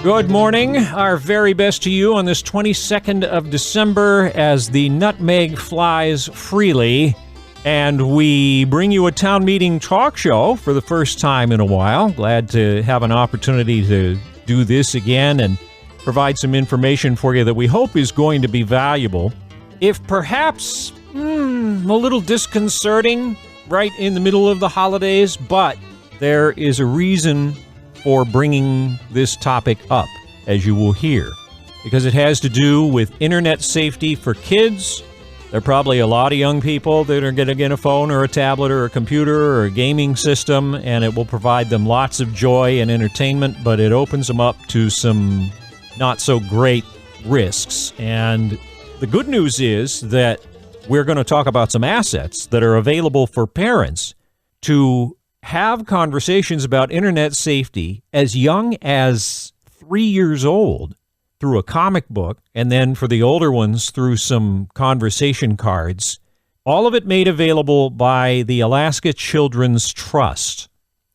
Good morning. Our very best to you on this 22nd of December as the nutmeg flies freely. And we bring you a town meeting talk show for the first time in a while. Glad to have an opportunity to do this again and provide some information for you that we hope is going to be valuable. If perhaps a little disconcerting right in the middle of the holidays, but there is a reason for bringing this topic up, as you will hear, because it has to do with internet safety for kids. There are probably a lot of young people that are going to get a phone or a tablet or a computer or a gaming system, and it will provide them lots of joy and entertainment, but it opens them up to some not so great risks. And the good news is that we're going to talk about some assets that are available for parents to have conversations about internet safety as young as 3 years old through a comic book, and then for the older ones through some conversation cards. All of it made available by the Alaska Children's Trust.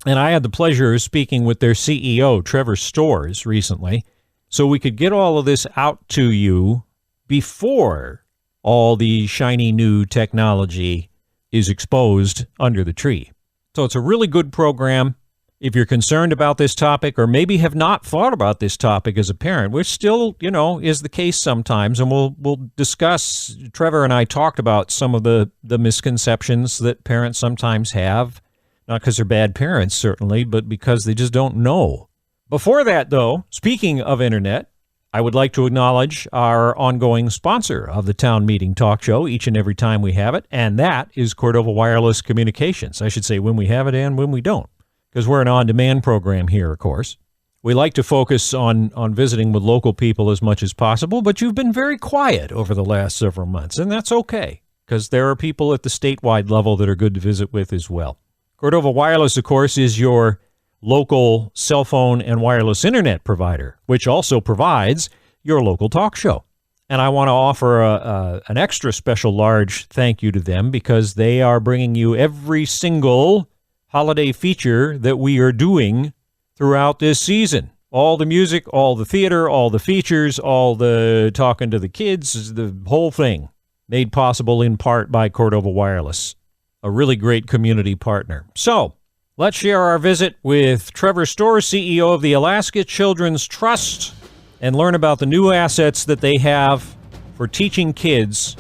And I had the pleasure of speaking with their CEO, Trevor Storrs, recently, so we could get all of this out to you before all the shiny new technology is exposed under the tree. So it's a really good program. If you're concerned about this topic or maybe have not thought about this topic as a parent, which still, is the case sometimes, and we'll discuss, Trevor and I talked about some of the misconceptions that parents sometimes have, not because they're bad parents, certainly, but because they just don't know. Before that, though, speaking of internet, I would like to acknowledge our ongoing sponsor of the Town Meeting Talk Show each and every time we have it, and that is Cordova Wireless Communications. I should say when we have it and when we don't, because we're an on-demand program here, of course. We like to focus on visiting with local people as much as possible, but you've been very quiet over the last several months, and that's okay, because there are people at the statewide level that are good to visit with as well. Cordova Wireless, of course, is your local cell phone and wireless internet provider, which also provides your local talk show. And I want to offer an extra special large thank you to them because they are bringing you every single holiday feature that we are doing throughout this season. All the music, all the theater, all the features, all the talking to the kids, the whole thing made possible in part by Cordova Wireless, a really great community partner. So let's share our visit with Trevor Storrs, CEO of the Alaska Children's Trust, and learn about the new assets that they have for teaching kids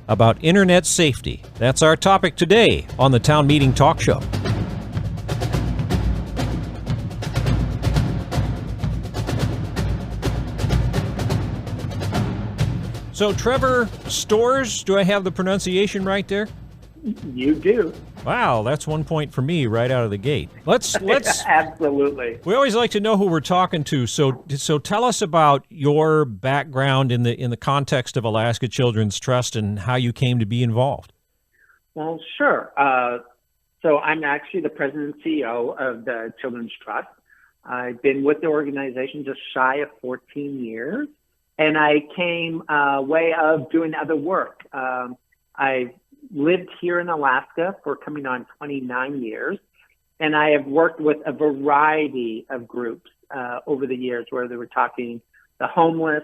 about internet safety. That's our topic today on the Town Meeting Talk Show. So, Trevor Storrs, do I have the pronunciation right there? You do. Wow, that's 1 point for me right out of the gate. Let's Absolutely. We always like to know who we're talking to. So tell us about your background in the context of Alaska Children's Trust and how you came to be involved. Well, sure. So I'm actually the president and CEO of the Children's Trust. I've been with the organization just shy of 14 years, and I came way of doing other work. I've lived here in Alaska for coming on 29 years, and I have worked with a variety of groups over the years, where they were talking the homeless.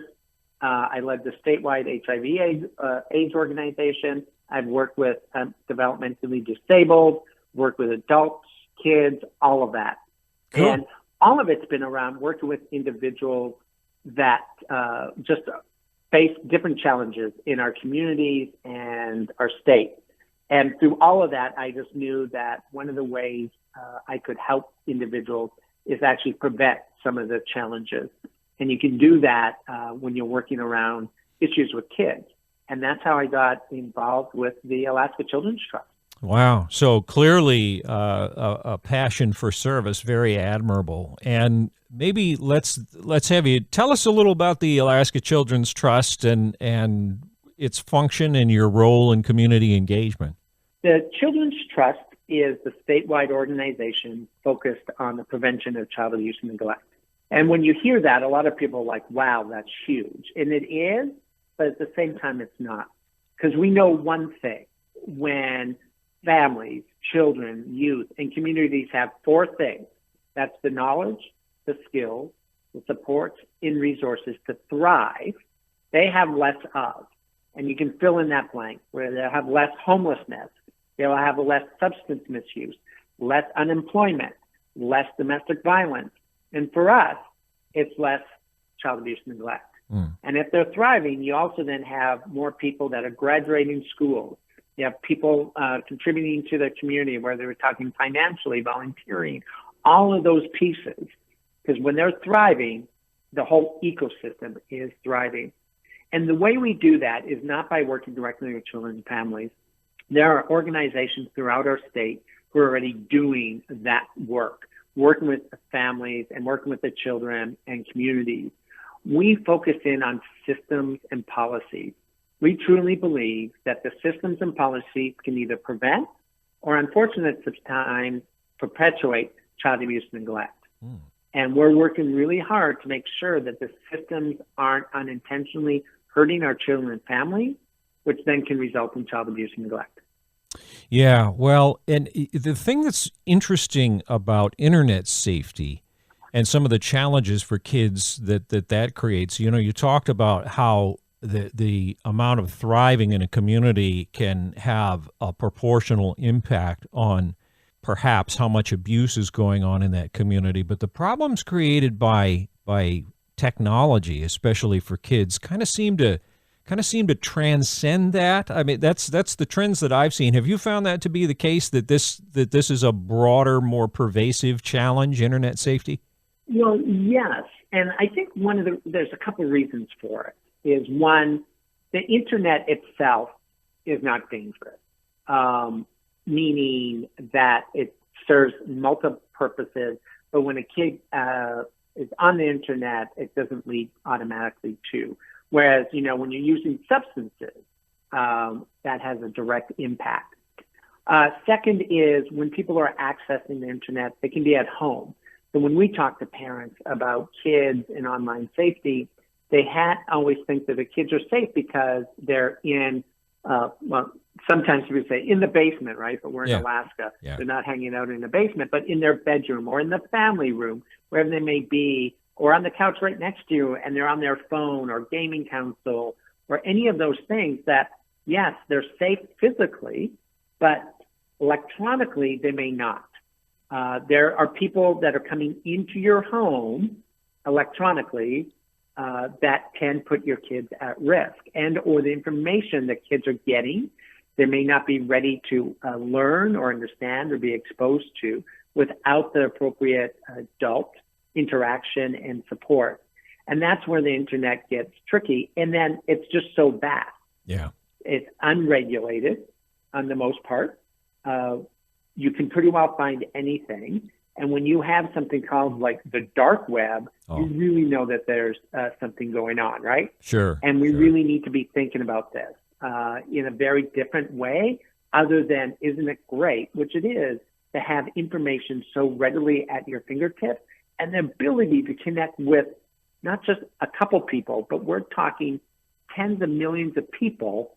I led the statewide HIV/AIDS organization. I've worked with developmentally disabled, worked with adults, kids, all of that. Cool. And all of it's been around working with individuals that just face different challenges in our communities and our state. And through all of that, I just knew that one of the ways I could help individuals is actually prevent some of the challenges. And you can do that when you're working around issues with kids. And that's how I got involved with the Alaska Children's Trust. Wow. So clearly a passion for service, very admirable. And maybe let's have you tell us a little about the Alaska Children's Trust and its function and your role in community engagement. The Children's Trust is the statewide organization focused on the prevention of child abuse and neglect. And when you hear that, a lot of people are like, wow, that's huge. And it is, but at the same time, it's not. Because we know one thing: when families, children, youth, and communities have four things, that's the knowledge, the skills, the supports and resources to thrive, they have less of. And you can fill in that blank, where they'll have less homelessness, they'll have less substance misuse, less unemployment, less domestic violence. And for us, it's less child abuse and neglect. And if they're thriving, you also then have more people that are graduating schools. You have people contributing to their community, whether we're talking financially, volunteering, all of those pieces. Because when they're thriving, the whole ecosystem is thriving. And the way we do that is not by working directly with children and families. There are organizations throughout our state who are already doing that work, working with the families and working with the children and communities. We focus in on systems and policies. We truly believe that the systems and policies can either prevent or, unfortunately, sometimes perpetuate child abuse and neglect. And we're working really hard to make sure that the systems aren't unintentionally hurting our children and families, which then can result in child abuse and neglect. Yeah, well, and the thing that's interesting about internet safety and some of the challenges for kids that creates, you talked about how the amount of thriving in a community can have a proportional impact on perhaps how much abuse is going on in that community. But the problems created by technology, especially for kids, kind of seem to transcend that. I mean, that's the trends that I've seen. Have you found that to be the case, that this is a broader, more pervasive challenge, internet safety? Well, yes. And I think there's a couple of reasons for it. Is one, the internet itself is not dangerous, meaning that it serves multiple purposes. But when a kid is on the internet, it doesn't lead automatically to. Whereas, when you're using substances, that has a direct impact. Second is when people are accessing the internet, they can be at home. So when we talk to parents about kids and online safety, they always think that the kids are safe because they're in, sometimes we say in the basement, right? But we're in Alaska. Yeah. They're not hanging out in the basement, but in their bedroom or in the family room, wherever they may be, or on the couch right next to you, and they're on their phone or gaming console or any of those things that, yes, they're safe physically, but electronically they may not. There are people that are coming into your home electronically that can put your kids at risk, and or the information that kids are getting, they may not be ready to learn or understand or be exposed to without the appropriate adult interaction and support. And that's where the internet gets tricky. And then it's just so vast. Yeah. It's unregulated on the most part. You can pretty well find anything. And when you have something called like the dark web, you really know that there's something going on, right? Sure. And we really need to be thinking about this in a very different way, other than, isn't it great, which it is, to have information so readily at your fingertips and the ability to connect with not just a couple people, but we're talking tens of millions of people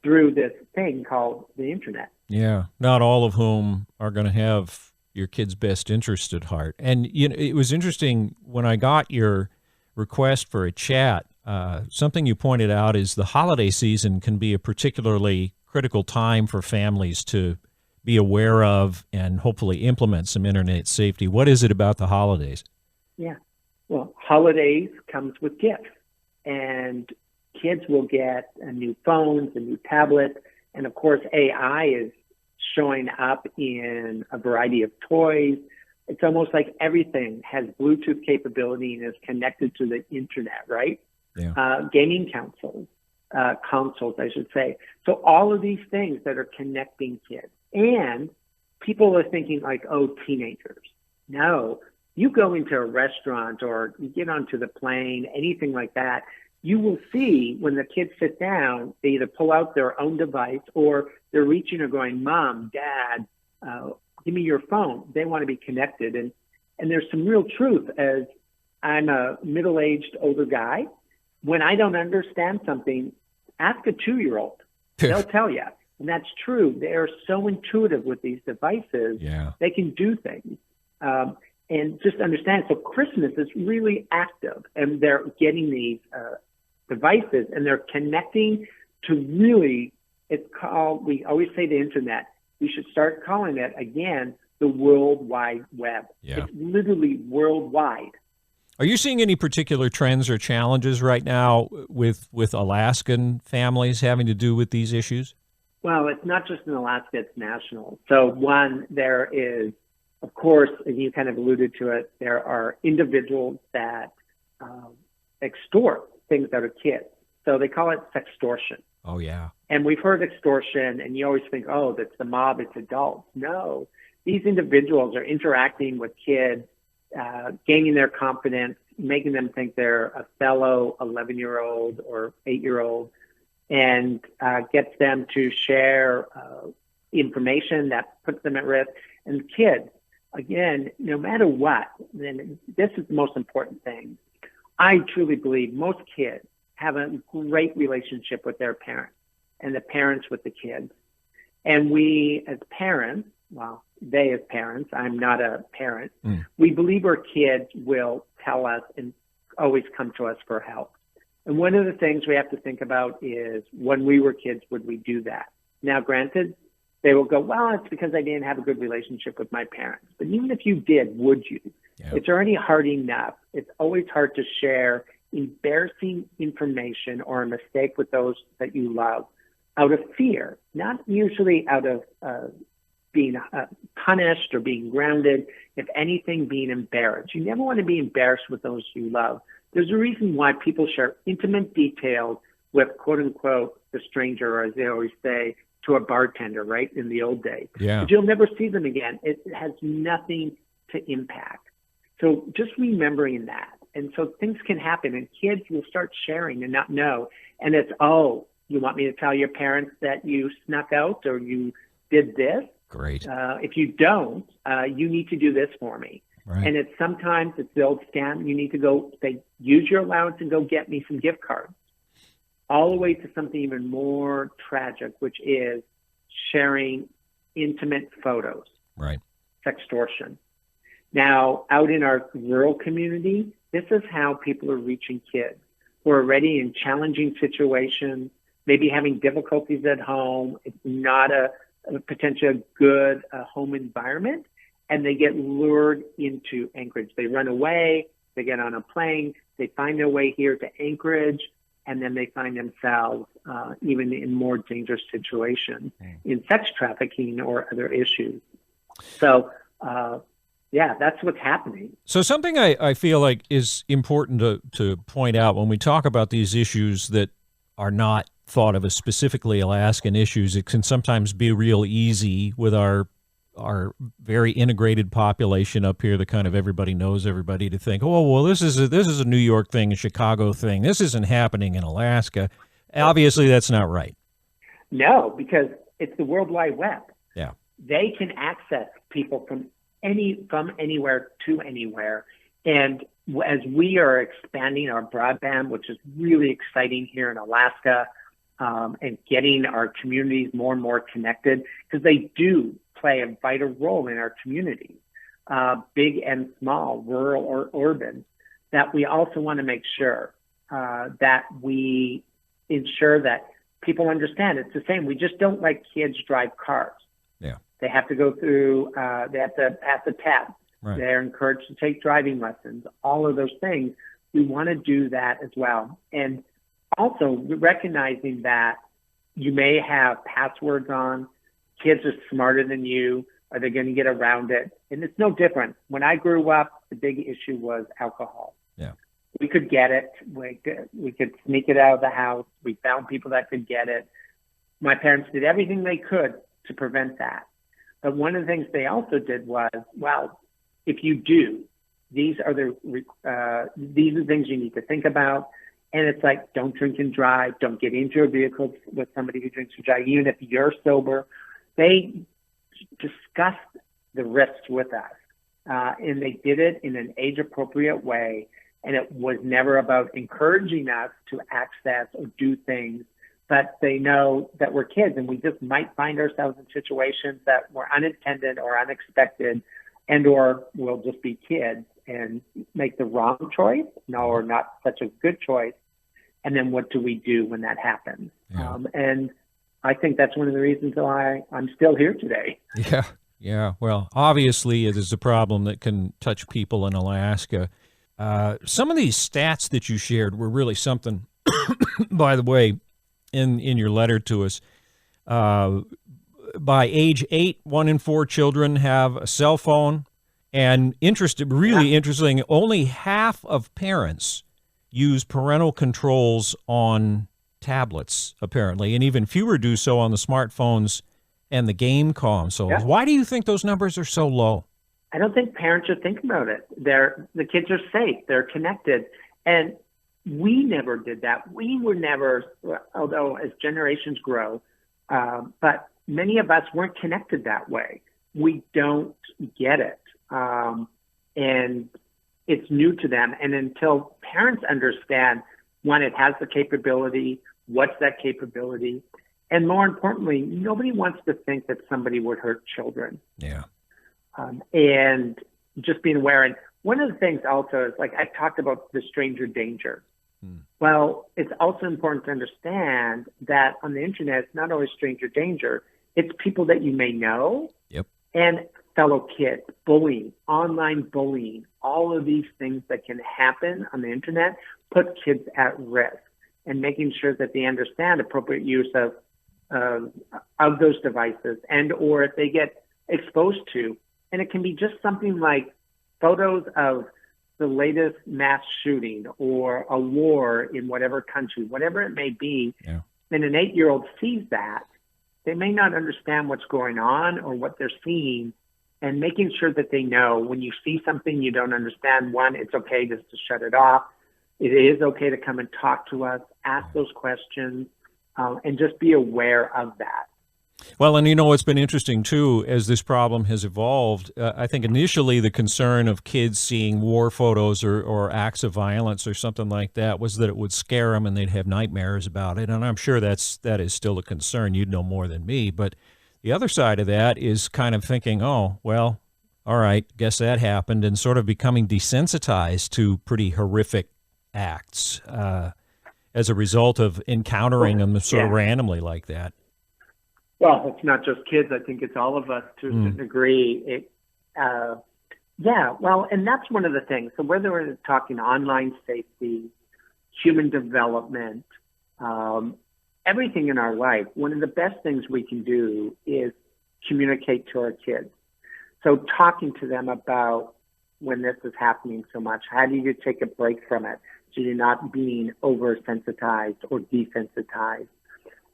through this thing called the internet. Yeah, not all of whom are going to have your kid's best interest at heart. And it was interesting when I got your request for a chat. Something you pointed out is the holiday season can be a particularly critical time for families to be aware of and hopefully implement some internet safety. What is it about the holidays? Yeah, well, holidays comes with gifts, and kids will get new phones, a new tablet, and of course AI is showing up in a variety of toys. It's almost like everything has Bluetooth capability and is connected to the internet, right? Yeah. Gaming consoles, I should say. So all of these things that are connecting kids. And people are thinking like, oh, teenagers. No, you go into a restaurant or you get onto the plane, anything like that, you will see when the kids sit down, they either pull out their own device or they're reaching or going, Mom, Dad, give me your phone. They want to be connected. And there's some real truth, as I'm a middle-aged older guy. When I don't understand something, ask a 2-year-old. They'll tell you. And that's true. They are so intuitive with these devices. Yeah. They can do things. And just understand, so Christmas is really active, and they're getting these devices, and they're connecting to really, it's called, we always say the internet, we should start calling it, again, the World Wide Web. Yeah. It's literally worldwide. Are you seeing any particular trends or challenges right now with Alaskan families having to do with these issues? Well, it's not just in Alaska, it's national. So one, there is, of course, and you kind of alluded to it, there are individuals that extort things out of kids. So they call it sextortion. Oh, yeah. And we've heard extortion, and you always think, oh, that's the mob, it's adults. No, these individuals are interacting with kids, gaining their confidence, making them think they're a fellow 11-year-old or 8-year-old, and gets them to share information that puts them at risk. And kids, again, no matter what, then this is the most important thing. I truly believe most kids have a great relationship with their parents and the parents with the kids. And we as parents, well, they as parents, I'm not a parent, we believe our kids will tell us and always come to us for help. And one of the things we have to think about is when we were kids, would we do that? Now, granted, they will go, well, it's because I didn't have a good relationship with my parents. But even if you did, would you? Yeah. It's already hard enough. It's always hard to share embarrassing information or a mistake with those that you love out of fear, not usually out of being punished or being grounded, if anything, being embarrassed. You never want to be embarrassed with those you love. There's a reason why people share intimate details with, quote unquote, the stranger, or as they always say, to a bartender, right, in the old days. Yeah. But you'll never see them again. It has nothing to impact. So just remembering that. And so things can happen, and kids will start sharing and not know. And it's, oh, you want me to tell your parents that you snuck out or you did this? Great. If you don't, you need to do this for me. Right. And sometimes it's the old scam. You need to go, say, use your allowance and go get me some gift cards. All the way to something even more tragic, which is sharing intimate photos. Right. Sextortion. Now, out in our rural community, this is how people are reaching kids who are already in challenging situations, maybe having difficulties at home. It's not a potential good home environment, and they get lured into Anchorage. They run away, they get on a plane, they find their way here to Anchorage, and then they find themselves even in more dangerous situations in sex trafficking or other issues. So, yeah, that's what's happening. So something I feel like is important to point out when we talk about these issues that are not thought of as specifically Alaskan issues, it can sometimes be real easy with our very integrated population up here that kind of everybody knows everybody to think, oh, well, this is a New York thing, a Chicago thing. This isn't happening in Alaska. Obviously, that's not right. No, because it's the World Wide Web. Yeah. They can access people from anywhere to anywhere. And as we are expanding our broadband, which is really exciting here in Alaska, and getting our communities more and more connected, because they do play a vital role in our communities, big and small, rural or urban, that we also want to make sure that we ensure that people understand it's the same. We just don't let kids drive cars. Yeah. They have to go through, they have to pass a test. Right. They're encouraged to take driving lessons, all of those things. We want to do that as well. And also recognizing that you may have passwords on, kids are smarter than you, are they going to get around it? And it's no different. When I grew up, the big issue was alcohol. Yeah. We could get it. We could sneak it out of the house. We found people that could get it. My parents did everything they could to prevent that. But one of the things they also did was, well, if you do, these are the things you need to think about. And it's like, don't drink and drive. Don't get into a vehicle with somebody who drinks and drives, even if you're sober. They discussed the risks with us, and they did it in an age-appropriate way. And it was never about encouraging us to access or do things, but they know that we're kids and we just might find ourselves in situations that were unintended or unexpected. and or we'll just be kids and make the wrong choice, or not such a good choice. And then what do we do when that happens? Yeah. And I think that's one of the reasons why I'm still here today. Yeah. Yeah. Well, obviously, it is a problem that can touch people in Alaska. Some of these stats that you shared were really something, by the way, in your letter to us. By age 8, 1 in 4 children have a cell phone. And interesting, only half of parents use parental controls on tablets, apparently, and even fewer do so on the smartphones and the game consoles. Yeah. Why do you think those numbers are so low? I don't think parents should think about it. The kids are safe. They're connected. And we never did that. We were never, although as generations grow, but many of us weren't connected that way. We don't get it. And it's new to them. And until parents understand, one, it has the capability, what's that capability? And more importantly, nobody wants to think that somebody would hurt children. Yeah. And just being aware. And one of the things also is, like I talked about the stranger danger. Well, it's also important to understand that on the internet, it's not always stranger danger. It's people that you may know. Yep. And fellow kids, bullying, online bullying, all of these things that can happen on the internet put kids at risk, and making sure that they understand appropriate use of those devices, and or if they get exposed to, and it can be just something like photos of the latest mass shooting or a war in whatever country, whatever it may be. Yeah. And an 8-year-old sees that, they may not understand what's going on or what they're seeing, and making sure that they know when you see something you don't understand, one, it's okay just to shut it off. It is okay to come and talk to us, ask those questions, and just be aware of that. Well, and it's been interesting, too, as this problem has evolved. I think initially the concern of kids seeing war photos or acts of violence or something like that was that it would scare them and they'd have nightmares about it. And I'm sure that is still a concern. You'd know more than me. But the other side of that is kind of thinking, oh, well, all right, guess that happened, and sort of becoming desensitized to pretty horrific acts as a result of encountering them sort of randomly like that. Well, it's not just kids. I think it's all of us to a certain degree. And that's one of the things. So whether we're talking online safety, human development, everything in our life, one of the best things we can do is communicate to our kids. So talking to them about when this is happening so much, how do you take a break from it so you're not being oversensitized or desensitized?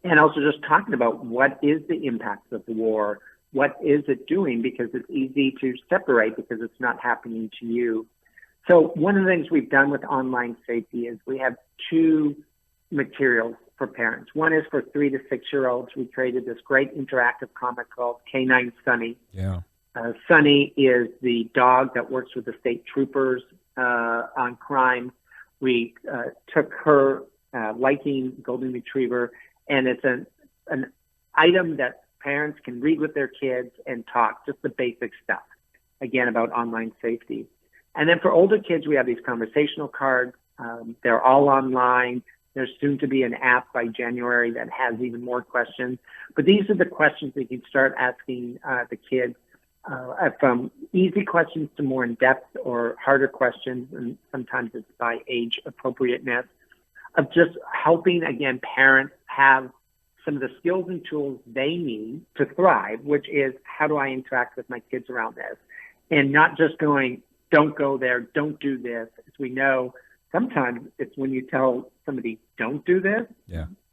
And also just talking about what is the impact of the war, what is it doing, because it's easy to separate because it's not happening to you. So one of the things we've done with online safety is we have 2 materials for parents. One is for 3 to 6-year-olds. We created this great interactive comic called K9 Sunny. Yeah. Sunny is the dog that works with the state troopers on crime. We took her liking golden retriever, and it's an item that parents can read with their kids and talk, just the basic stuff, again, about online safety. And then for older kids, we have these conversational cards. They're all online. There's soon to be an app by January that has even more questions. But these are the questions that you can start asking the kids, from easy questions to more in-depth or harder questions, and sometimes it's by age appropriateness, of just helping, again, parents have some of the skills and tools they need to thrive, which is, how do I interact with my kids around this? And not just going, don't go there, don't do this. As we know, sometimes it's when you tell somebody, don't do this,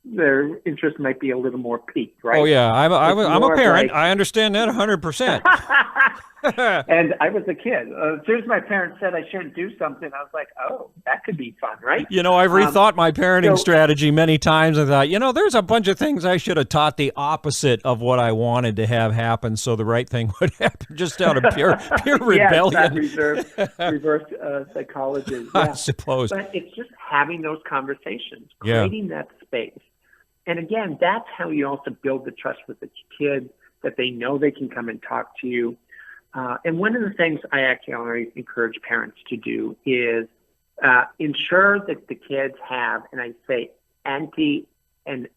their interest might be a little more piqued, right? Oh, yeah. I'm a parent. I understand that 100%. And I was a kid. As soon as my parents said I shouldn't do something, I was like, oh, that could be fun, right? I've rethought my parenting strategy many times. I thought, there's a bunch of things I should have taught the opposite of what I wanted to have happen so the right thing would happen, just out of pure rebellion. Reverse psychology. Yeah. I suppose. But it's just having those conversations, creating that space. And again, that's how you also build the trust with the kids, that they know they can come and talk to you. And one of the things I actually always encourage parents to do is ensure that the kids have, and I say auntie and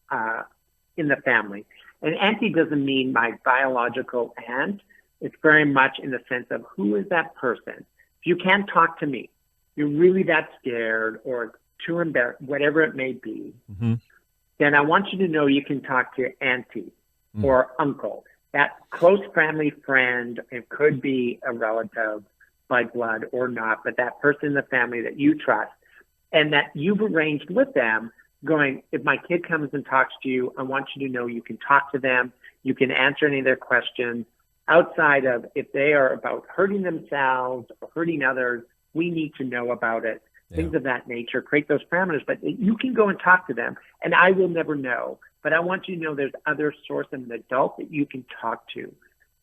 in the family. And auntie doesn't mean my biological aunt. It's very much in the sense of who is that person. If you can't talk to me, you're really that scared or too embarrassed, whatever it may be, then I want you to know you can talk to auntie or uncle. That close family friend, it could be a relative by blood or not, but that person in the family that you trust and that you've arranged with them going, if my kid comes and talks to you, I want you to know you can talk to them, you can answer any of their questions outside of if they are about hurting themselves or hurting others, we need to know about it. Things of that nature, create those parameters, but you can go and talk to them and I will never know. But I want you to know there's other source of an adult that you can talk to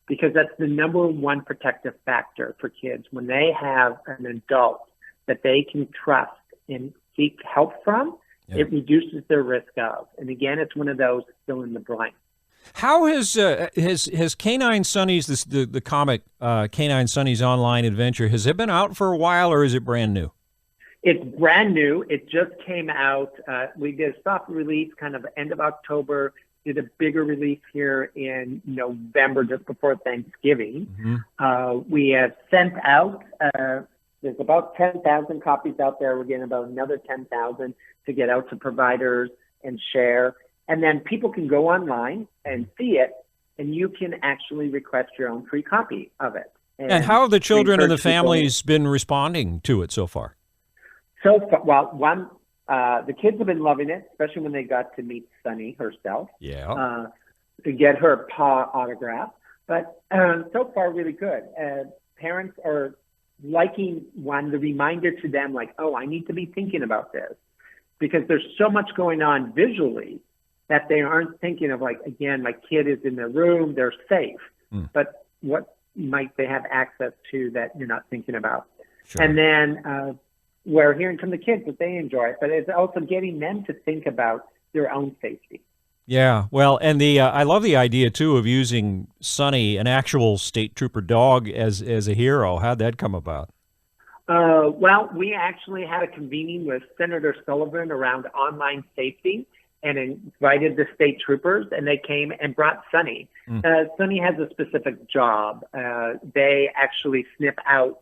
because that's the number one protective factor for kids. When they have an adult that they can trust and seek help from, it reduces their risk of. And again, it's one of those fill in the blank. How has Canine Sonny's, the comic Canine Sonny's online adventure, has it been out for a while or is it brand new? It's brand new. It just came out. We did a soft release kind of end of October, did a bigger release here in November, just before Thanksgiving. We have sent out, there's about 10,000 copies out there. We're getting about another 10,000 to get out to providers and share. And then people can go online and see it, and you can actually request your own free copy of it. And how have the children and the families been responding to it so far? So, well, the kids have been loving it, especially when they got to meet Sunny herself. To get her paw autograph. But so far, really good. Parents are liking the reminder to them, like, oh, I need to be thinking about this. Because there's so much going on visually that they aren't thinking of, like, again, my kid is in their room, they're safe. But what might they have access to that you're not thinking about? Sure. And then we're hearing from the kids that they enjoy it, but it's also getting them to think about their own safety. Yeah, well, and I love the idea too of using Sonny, an actual state trooper dog, as a hero. How'd that come about? Well, we actually had a convening with Senator Sullivan around online safety and invited the state troopers, and they came and brought Sonny. Sonny has a specific job. They actually snip out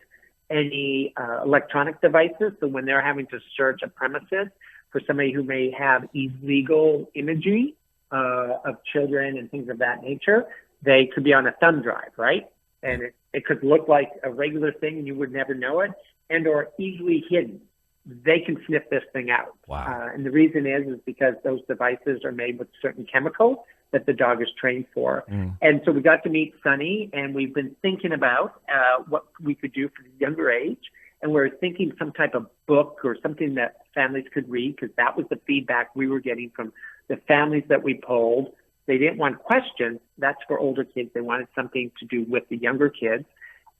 any electronic devices. So when they're having to search a premises for somebody who may have illegal imagery of children and things of that nature, they could be on a thumb drive, right? And it could look like a regular thing and you would never know it, and or easily hidden. They can sniff this thing out. Wow. And the reason is because those devices are made with certain chemicals that the dog is trained for. And so we got to meet Sonny, and we've been thinking about what we could do for the younger age. And we're thinking some type of book or something that families could read, because that was the feedback we were getting from the families that we polled. They didn't want questions. That's for older kids. They wanted something to do with the younger kids.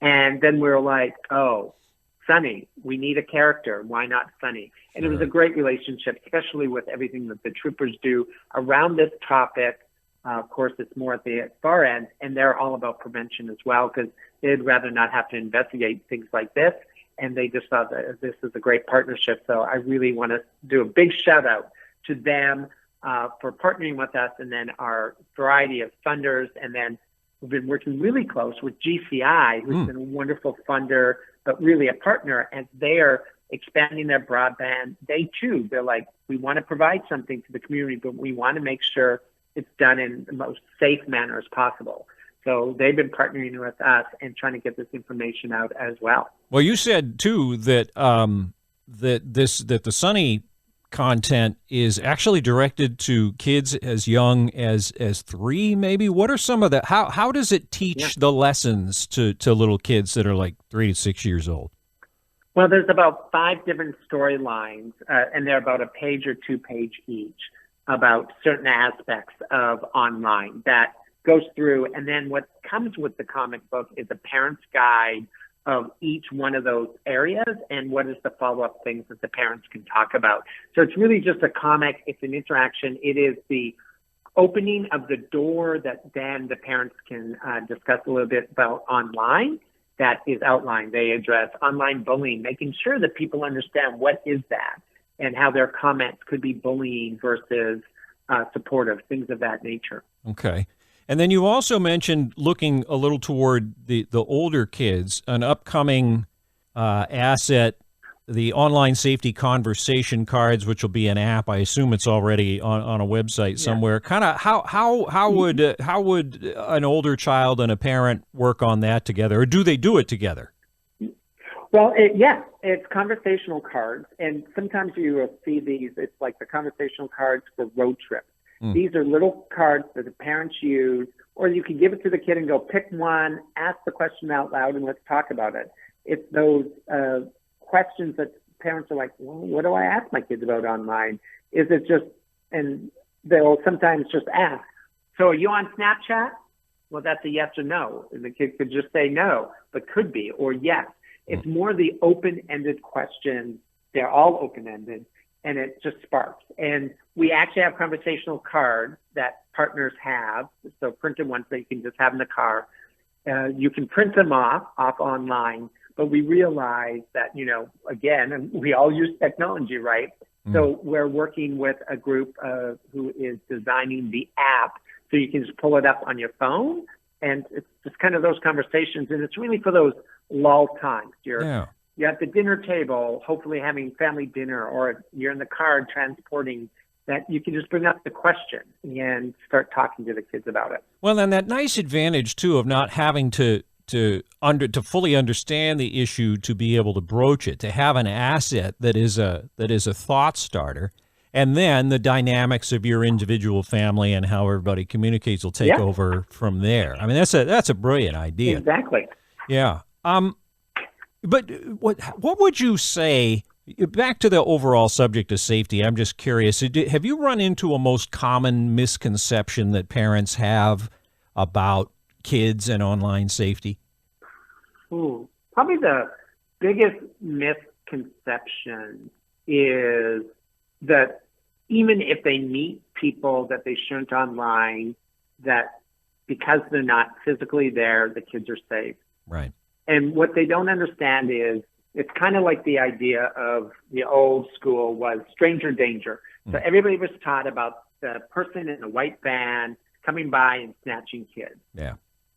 And then we were like, oh, Sonny, we need a character. Why not Sonny? And it was a great relationship, especially with everything that the troopers do around this topic. Of course, it's more at the far end, and they're all about prevention as well, because they'd rather not have to investigate things like this. And they just thought that this is a great partnership. So I really want to do a big shout out to them for partnering with us, and then our variety of funders. And then we've been working really close with GCI, who's been a wonderful funder, but really a partner, as they are expanding their broadband. They're like, we want to provide something to the community, but we want to make sure it's done in the most safe manner as possible. So they've been partnering with us and trying to get this information out as well. Well, you said too that that the Sonny content is actually directed to kids as young as 3, maybe. What are some of the how does it teach the lessons to little kids that are like 3 to 6 years old? Well, there's about 5 different storylines, and they're about a page or 2 page each, about certain aspects of online that goes through. And then what comes with the comic book is a parent's guide of each one of those areas and what is the follow-up things that the parents can talk about. So it's really just a comic. It's an interaction. It is the opening of the door that then the parents can discuss a little bit about online, that is outlined. They address online bullying, making sure that people understand what is that and how their comments could be bullying versus supportive, things of that nature. Okay. And then you also mentioned looking a little toward the older kids, an upcoming asset, the online safety conversation cards, which will be an app. I assume it's already on a website somewhere. Kind of how would an older child and a parent work on that together, or do they do it together? Well, it's conversational cards, and sometimes you will see these. It's like the conversational cards for road trips. These are little cards that the parents use, or you can give it to the kid and go pick one, ask the question out loud, and let's talk about it. It's those questions that parents are like, well, what do I ask my kids about online? Is it just, and they'll sometimes just ask, so are you on Snapchat? Well, that's a yes or no. And the kid could just say no, but could be, or yes. It's more the open-ended questions. They're all open-ended, and it just sparks. And we actually have conversational cards that partners have, so printed ones that you can just have in the car. You can print them off online, but we realize that, again, and we all use technology, right? So we're working with a group who is designing the app so you can just pull it up on your phone, and it's just kind of those conversations, and it's really for those lull times. You're at the dinner table, hopefully having family dinner, or you're in the car transporting, that you can just bring up the question and start talking to the kids about it. Well, and that nice advantage too of not having to fully understand the issue to be able to broach it, to have an asset that is a thought starter, and then the dynamics of your individual family and how everybody communicates will take over from there. I mean, that's a brilliant idea. Exactly. Yeah. But what would you say, back to the overall subject of safety, I'm just curious, have you run into a most common misconception that parents have about kids and online safety? Probably the biggest misconception is that even if they meet people that they shouldn't online, that because they're not physically there, the kids are safe. Right. And what they don't understand is it's kind of like the idea of the old school was stranger danger. So everybody was taught about the person in a white van coming by and snatching kids. Yeah.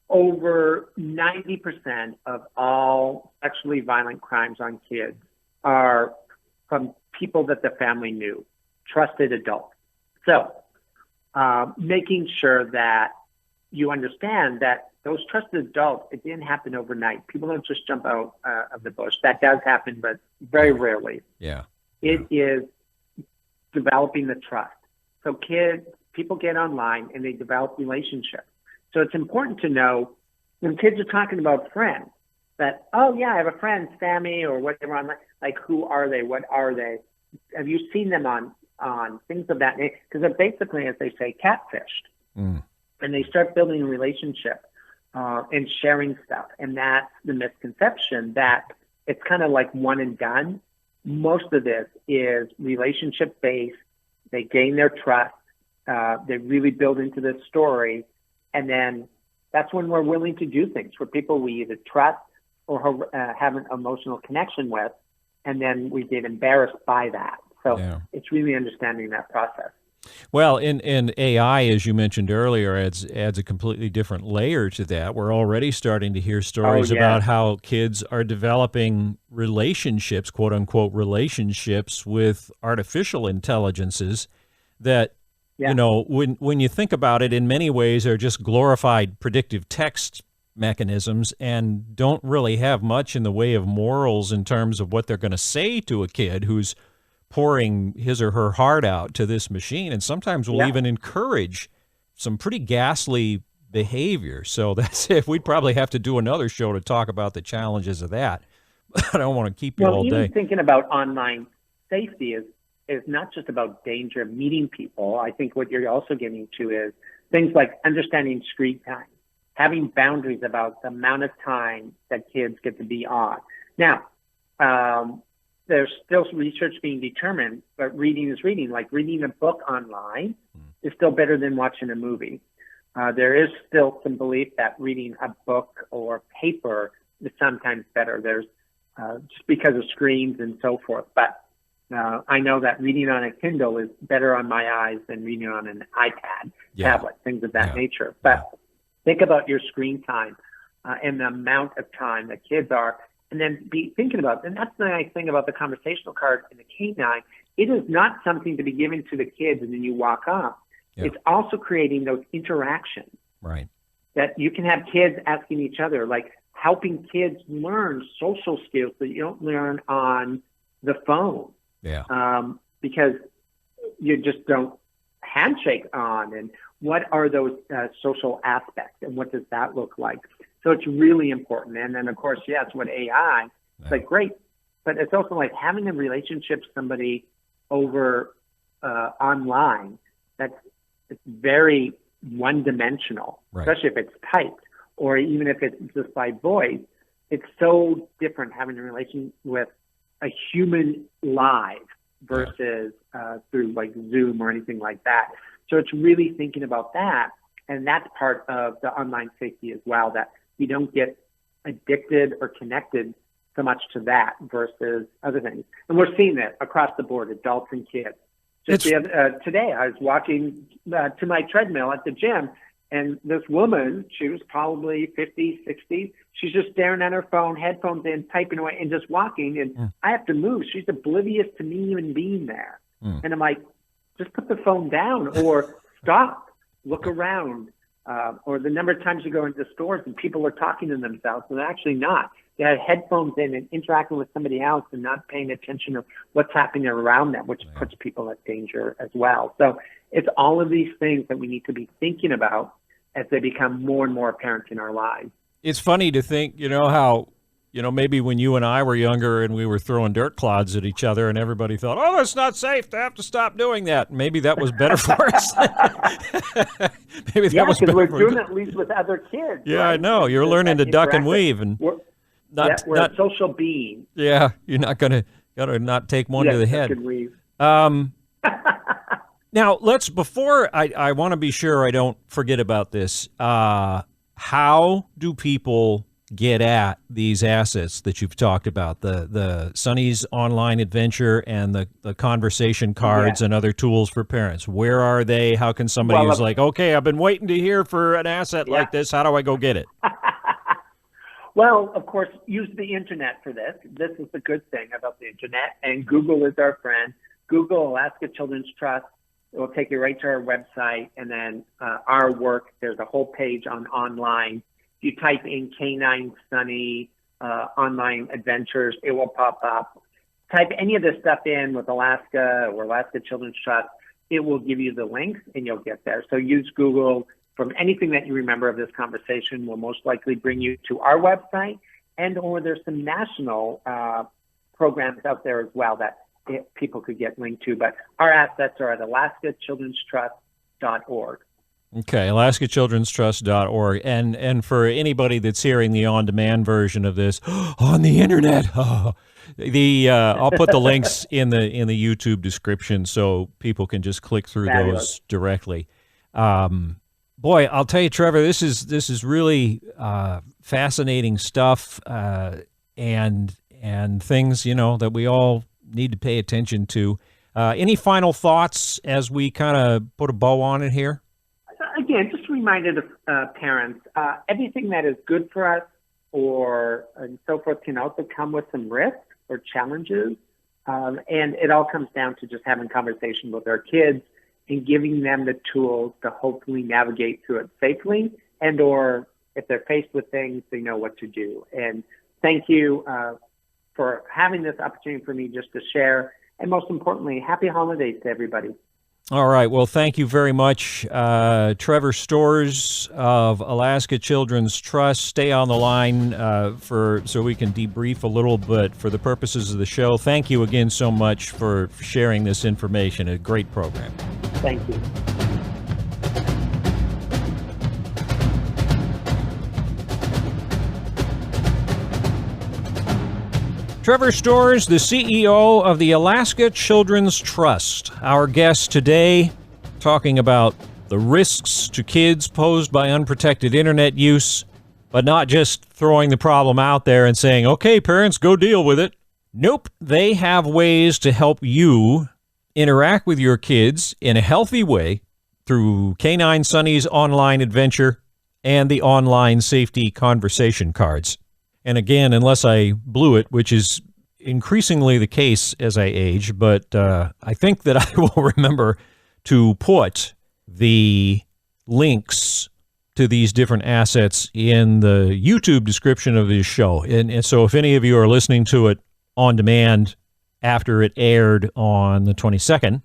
Over 90% of all sexually violent crimes on kids are from people that the family knew, trusted adults. So making sure that you understand that those trusted adults, it didn't happen overnight. People don't just jump out of the bush. That does happen, but very rarely. Yeah. It is developing the trust. So people get online and they develop relationships. So it's important to know when kids are talking about friends that, oh yeah, I have a friend, Sammy or whatever online. Like, who are they? What are they? Have you seen them on things of that nature? Because they're basically, as they say, catfished. And they start building a relationship and sharing stuff. And that's the misconception that it's kind of like one and done. Most of this is relationship based. They gain their trust. They really build into this story. And then that's when we're willing to do things for people we either trust or have an emotional connection with. And then we get embarrassed by that. So it's really understanding that process. Well, in AI, as you mentioned earlier, adds a completely different layer to that. We're already starting to hear stories about how kids are developing relationships, quote unquote, relationships with artificial intelligences that, when you think about it, in many ways are just glorified predictive text mechanisms and don't really have much in the way of morals in terms of what they're going to say to a kid who's pouring his or her heart out to this machine, and sometimes will even encourage some pretty ghastly behavior. So that's it. We'd probably have to do another show to talk about the challenges of that. I don't want to keep you all day. Even thinking about online safety is not just about danger of meeting people. I think what you're also getting to is things like understanding screen time, having boundaries about the amount of time that kids get to be on. Now, there's still research being determined, but reading is reading. Like reading a book online is still better than watching a movie. There is still some belief that reading a book or paper is sometimes better. There's just because of screens and so forth. But I know that reading on a Kindle is better on my eyes than reading on an iPad, tablet, things of that nature. But think about your screen time and the amount of time that kids are, and then be thinking about, and that's the nice thing about the conversational card in the K9, it is not something to be given to the kids and then you walk off. Yeah. It's also creating those interactions. Right. That you can have kids asking each other, like helping kids learn social skills that you don't learn on the phone. Yeah. Because you just don't handshake on, and what are those social aspects, and what does that look like? So it's really important. And then, of course, yes, with AI, it's like great, but it's also like having a relationship with somebody over online that's it's very one-dimensional, especially if it's typed or even if it's just by voice. It's so different having a relation with a human live versus through like Zoom or anything like that. So it's really thinking about that. And that's part of the online safety as well, that you don't get addicted or connected so much to that versus other things. And we're seeing that across the board, adults and kids. Just today, I was walking to my treadmill at the gym, and this woman, she was probably 50, 60. She's just staring at her phone, headphones in, typing away, and just walking. And I have to move. She's oblivious to me even being there. And I'm like, just put the phone down or stop, look around. Or the number of times you go into stores and people are talking to themselves, and they're actually not. They have headphones in and interacting with somebody else and not paying attention to what's happening around them, which puts people at danger as well. So it's all of these things that we need to be thinking about as they become more and more apparent in our lives. It's funny to think, how, maybe when you and I were younger and we were throwing dirt clods at each other and everybody thought, oh, that's not safe. They have to stop doing that. Maybe that was better for us. Maybe that was better. We're doing it at least with other kids. Yeah, right? I know. You're learning to duck and weave, and we're a social being. Yeah, you're not gotta not take one to the head. Duck and weave. Now, before I want to be sure I don't forget about this. How do people get at these assets that you've talked about, the Sonny's online adventure and the conversation cards and other tools for parents? Where are they? How can somebody who's like, okay, I've been waiting to hear for an asset like this. How do I go get it? Well, of course, use the internet for this. This is the good thing about the internet, and Google is our friend. Google Alaska Children's Trust. It will take you right to our website, and then our work. There's a whole page on online. If you type in K9 Sunny online adventures, it will pop up. Type any of this stuff in with Alaska or Alaska Children's Trust. It will give you the links, and you'll get there. So use Google. From anything that you remember of this conversation will most likely bring you to our website, or there's some national programs out there as well that people could get linked to. But our assets are at alaskachildrenstrust.org. Okay, alaskachildrenstrust.org. And for anybody that's hearing the on-demand version of this on the internet, I'll put the links in the YouTube description so people can just click through those directly. Boy, I'll tell you, Trevor, this is really fascinating stuff, and things that we all need to pay attention to. Any final thoughts as we kind of put a bow on it here? Again, just a reminder to parents: everything that is good for us and so forth can also come with some risks or challenges, and it all comes down to just having conversations with our kids and giving them the tools to hopefully navigate through it safely, or if they're faced with things, they know what to do. And thank you for having this opportunity for me just to share. And most importantly, happy holidays to everybody. All right. Well, thank you very much, Trevor Storrs of Alaska Children's Trust. Stay on the line so we can debrief a little bit for the purposes of the show. Thank you again so much for sharing this information. A great program. Thank you. Trevor Storrs, the CEO of the Alaska Children's Trust. Our guest today, talking about the risks to kids posed by unprotected internet use, but not just throwing the problem out there and saying, okay, parents, go deal with it. Nope, they have ways to help you interact with your kids in a healthy way through K9 Sunny's online adventure and the online safety conversation cards. And again, unless I blew it, which is increasingly the case as I age, but I think that I will remember to put the links to these different assets in the YouTube description of this show. And so if any of you are listening to it on demand after it aired on the 22nd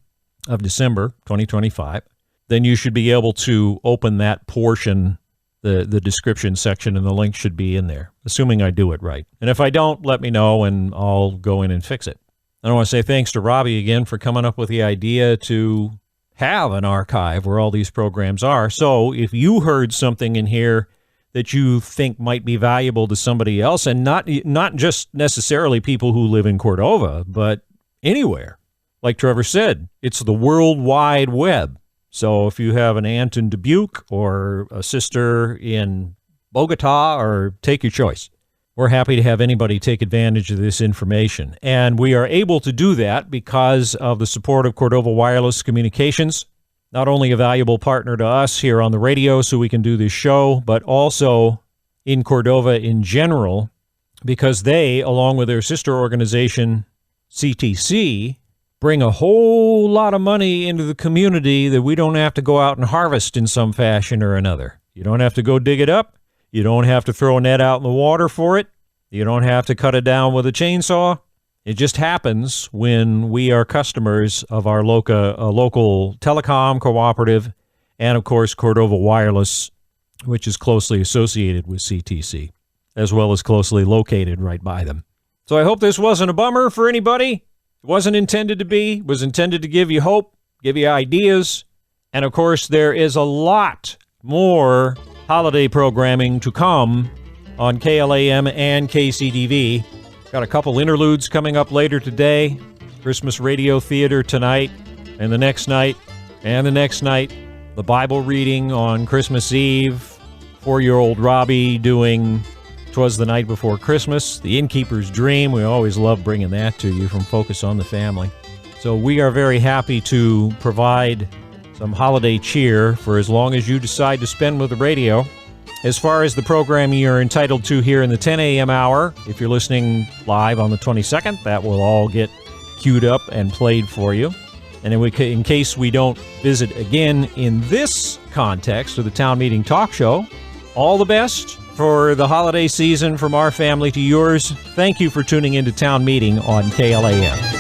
of December, 2025, then you should be able to open that portion, the description section, and the link should be in there, assuming I do it right. And if I don't, let me know, and I'll go in and fix it. I want to say thanks to Robbie again for coming up with the idea to have an archive where all these programs are. So if you heard something in here that you think might be valuable to somebody else, and not just necessarily people who live in Cordova, but anywhere, like Trevor said, it's the World Wide Web. So if you have an aunt in Dubuque or a sister in Bogota, or take your choice, we're happy to have anybody take advantage of this information. And we are able to do that because of the support of Cordova Wireless Communications, not only a valuable partner to us here on the radio so we can do this show, but also in Cordova in general, because they, along with their sister organization, CTC, bring a whole lot of money into the community that we don't have to go out and harvest in some fashion or another. You don't have to go dig it up. You don't have to throw a net out in the water for it. You don't have to cut it down with a chainsaw. It just happens when we are customers of our local telecom cooperative and, of course, Cordova Wireless, which is closely associated with CTC, as well as closely located right by them. So I hope this wasn't a bummer for anybody. It wasn't intended to be. It was intended to give you hope, give you ideas. And, of course, there is a lot more holiday programming to come on KLAM and KCDV. Got a couple interludes coming up later today. Christmas Radio Theater tonight, and the next night, and the next night. The Bible reading on Christmas Eve. 4-year-old Robbie doing 'Twas the Night Before Christmas. The Innkeeper's Dream. We always love bringing that to you from Focus on the Family. So we are very happy to provide some holiday cheer for as long as you decide to spend with the radio. As far as the programming you're entitled to here in the 10 a.m. hour, if you're listening live on the 22nd, that will all get queued up and played for you. And in case we don't visit again in this context of the Town Meeting Talk Show, all the best for the holiday season from our family to yours. Thank you for tuning into Town Meeting on KLAM.